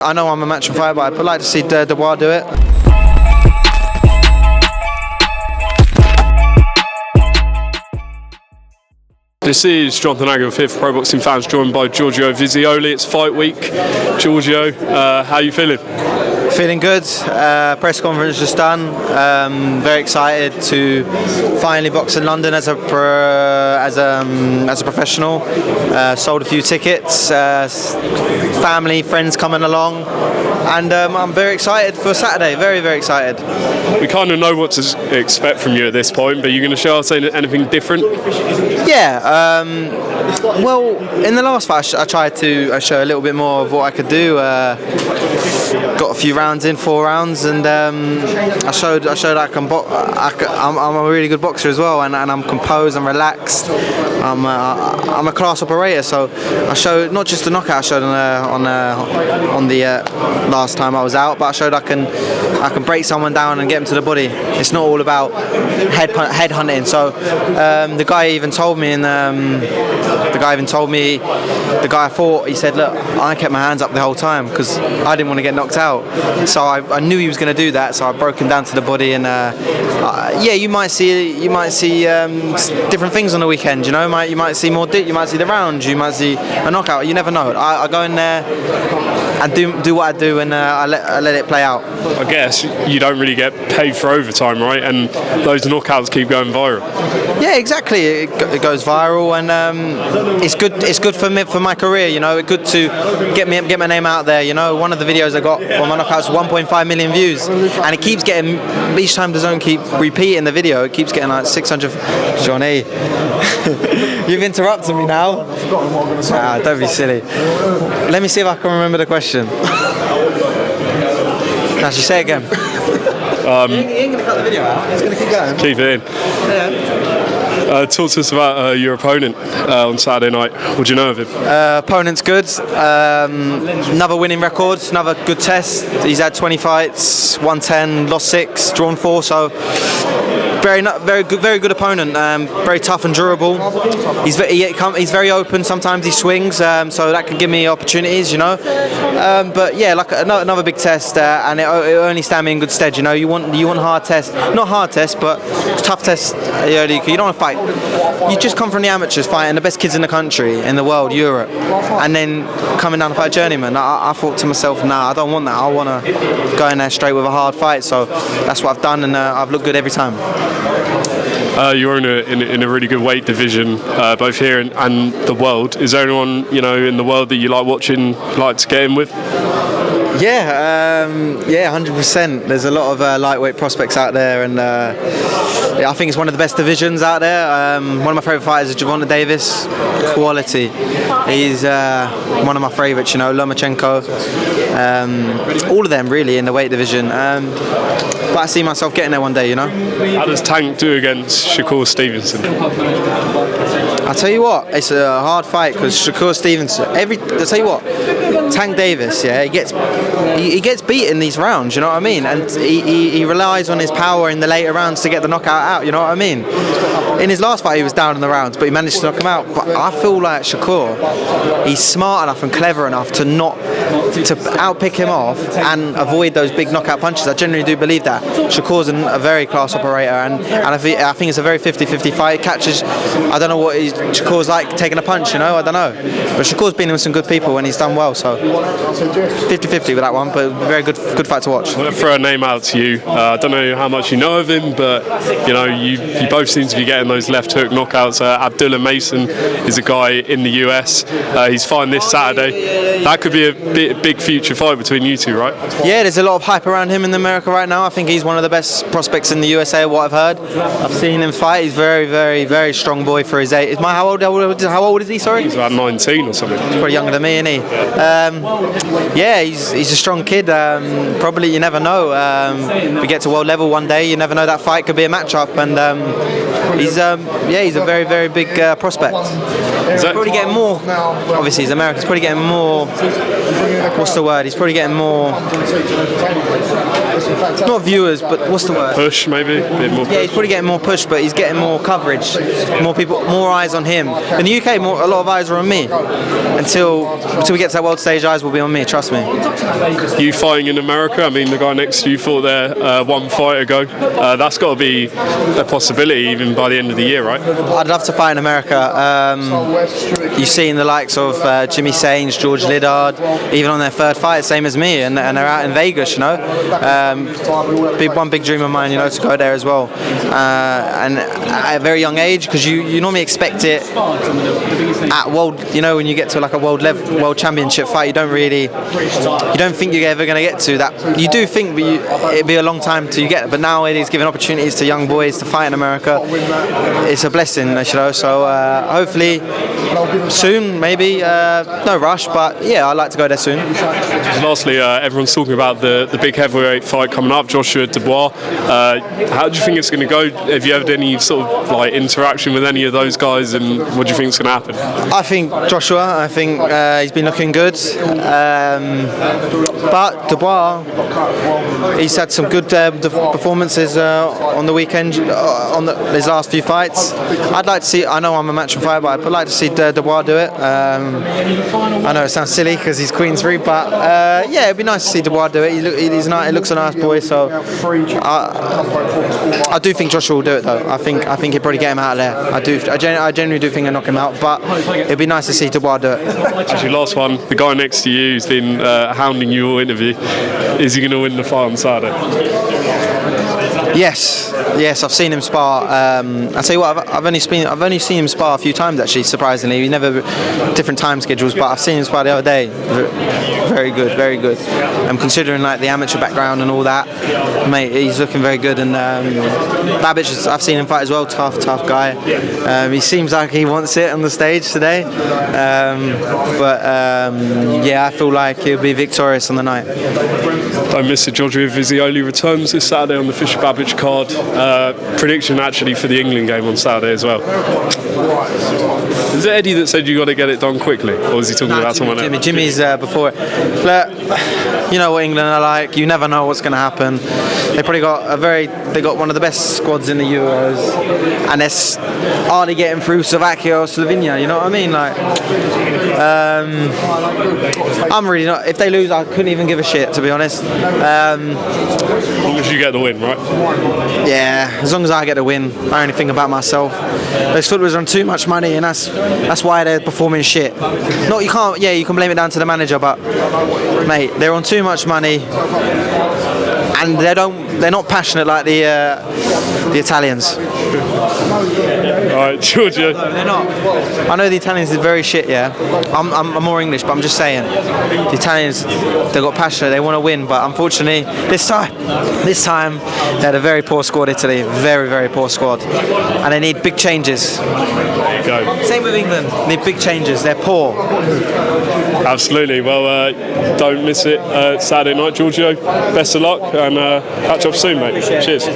I know I'm a Matchroom fighter, but I'd like to see Dubois do it. This is Jonathan Agnew here for Pro Boxing Fans, joined by Giorgio Visioli. It's fight week. Giorgio, how are you feeling? Feeling good. Press conference just done. Very excited to finally box in London as a professional. Sold a few tickets. Family, friends coming along, and I'm very excited for Saturday. Very, very excited. We kind of know what to expect from you at this point, but you're going to show us anything different? Yeah. Well, in the last fight, I tried to show a little bit more of what I could do. Got a few rounds in, 4 rounds, and I showed I can I'm a really good boxer as well, and I'm composed, I'm relaxed, I'm a class operator. So I showed not just the knockout I showed on the last time I was out, but I showed I can break someone down and get them to the body. It's not all about head hunting. So the guy even told me, the guy I fought, he said, look, I kept my hands up the whole time because I didn't want to get knocked out. So I knew he was going to do that. So I broke him down to the body, and yeah, you might see different things on the weekend. You know, you might see more. You might see the rounds. You might see a knockout. You never know. I go in there and do what I do, and I let it play out. I guess you don't really get paid for overtime, right? And those knockouts keep going viral. Yeah, exactly. It goes viral, and it's good. It's good for me, for my career. You know, it's good to get my name out there. You know, one of the videos I got on my knockouts, 1.5 million views, and it keeps getting, each time the zone keep repeating the video, it keeps getting like 600. Johnny, you've interrupted me now. Don't be silly. Let me see if I can remember the question. Actually, say it again. He ain't gonna cut the video out. He's gonna keep going. Keep it in. Yeah. Talk to us about your opponent on Saturday night. What do you know of him? Opponent's good. Another winning record, another good test. He's had 20 fights, won 10, lost 6, drawn 4. So very good opponent. Very tough and durable. He's very open. Sometimes he swings, so that can give me opportunities, you know. But yeah, like another big test, and it only stand me in good stead. You know, you want hard tests, not hard tests, but tough tests. You don't want to fight. You just come from the amateurs, fighting the best kids in the country, in the world, Europe, and then coming down to fight a journeyman. I thought to myself, nah, I don't want that. I want to go in there straight with a hard fight. So that's what I've done, and I've looked good every time. You're in a really good weight division, both here and the world. Is there anyone in the world that you like watching, like to get in with? Yeah, 100%. There's a lot of lightweight prospects out there, and I think it's one of the best divisions out there. One of my favourite fighters is Gervonta Davis. Quality. He's one of my favourites. Lomachenko. All of them really in the weight division. But I see myself getting there one day. How does Tank do against Shakur Stevenson? I'll tell you what, it's a hard fight because Shakur Stevenson. I'll tell you what, Tank Davis, yeah, he gets beat in these rounds. You know what I mean? And he relies on his power in the later rounds to get the knockout out. You know what I mean? In his last fight, he was down in the rounds, but he managed to knock him out. But I feel like Shakur, he's smart enough and clever enough to outpick him off and avoid those big knockout punches. I generally do believe that. Shakur's a very class operator, and I think it's a very 50-50 fight. Catches, I don't know what Shakur's like taking a punch, I don't know. But Shakur's been with some good people and he's done well, so 50-50 with that one, but very good fight to watch. I'm going to throw a name out to you. I don't know how much you know of him, but you both seem to be getting those left hook knockouts. Abdullah Mason is a guy in the US. He's fighting this Saturday. That could be a big future fight between you two, right? Yeah, there's a lot of hype around him in America right now. I think he's one of the best prospects in the USA, what I've heard. I've seen him fight. He's very, very, very strong boy for his age. How old is he, sorry? He's about 19 or something. He's probably younger than me, isn't he? Yeah, he's a strong kid. Probably, you never know. We get to world level one day, you never know, that fight could be a matchup, and he's a very, very big prospect. He's probably getting more, obviously he's American, he's probably getting more, what's the word? He's probably getting more, not viewers, but what's the word? Push, maybe? A bit more push. Yeah, he's probably getting more push, but he's getting more coverage, more people, more eyes on him. In the UK, a lot of eyes are on me until we get to that World stage, eyes will be on me. Trust me. You fighting in America? I mean, the guy next to you fought there one fight ago. That's got to be a possibility even by the end of the year, right? I'd love to fight in America. You've seen the likes of Jimmy Sains, George Liddard, even on their third fight, same as me, and they're out in Vegas, you know. One big dream of mine, you know, to go there as well. And at a very young age, because you normally expect it at world, you know, when you get to like a world championship fight, you don't think you're ever going to get to that. You do think, but it'd be a long time till you get it. But now it is giving opportunities to young boys to fight in America. It's a blessing, you know. So hopefully soon, maybe. No rush, but yeah, I'd like to go there soon. Lastly, everyone's talking about the big heavyweight fight coming up, Joshua Dubois. How do you think it's going to go? Have you had any sort of like interaction with any of those guys, and what do you think is going to happen? I think Joshua. I think he's been looking good, but Dubois, he's had some good performances on the weekend, on his last few fights. I'd like to see. I know I'm a Matchroom fighter, but I'd like to see Dubois do it. I know it sounds silly because he's Queensbury, but yeah, it'd be nice to see Dubois do it. He looks a nice boy, so I do think Joshua will do it though. I think he'd probably get him out of there. I genuinely do think he'll knock him out, but it'd be nice to see Dubois do it. Actually, last one, the guy next to you has been hounding you all interview. Is he going to win the fight on Saturday? Yes, I've seen him spar. I tell you what, I've only seen him spar a few times actually. Surprisingly, we never different time schedules, but I've seen him spar the other day. Very good, very good. Considering like the amateur background and all that, mate, he's looking very good. And Babic, I've seen him fight as well. Tough guy. He seems like he wants it on the stage today. Yeah, I feel like he'll be victorious on the night. Don't miss it. Giorgio Visioli returns this Saturday on the Fisher Babic card. Prediction actually for the England game on Saturday as well. Is it Eddie that said you got to get it done quickly, or was he talking about someone else? Jimmy's before it. But you know what England are like. You never know what's going to happen. They probably got one of the best squads in the Euros, and they're hardly getting through Slovakia or Slovenia. You know what I mean? Like, I'm really not. If they lose, I couldn't even give a shit, to be honest. As long as you get the win, right? Yeah, as long as I get the win, I only think about myself. Those footballers are on too much money, and that's why they're performing shit. No, you can't. Yeah, you can blame it down to the manager, but mate, they're on too much money, and they're not passionate like the Italians. All right, Giorgio. No, they're not. I know the Italians are very shit. Yeah, I'm more English, but I'm just saying, the Italians, they've got passion. They want to win, but unfortunately, this time they had a very poor squad. Italy, very, very poor squad, and they need big changes. There you go. Same with England. They need big changes. They're poor. Absolutely. Well, don't miss it Saturday night, Giorgio. Best of luck, and catch up soon, mate. Cheers.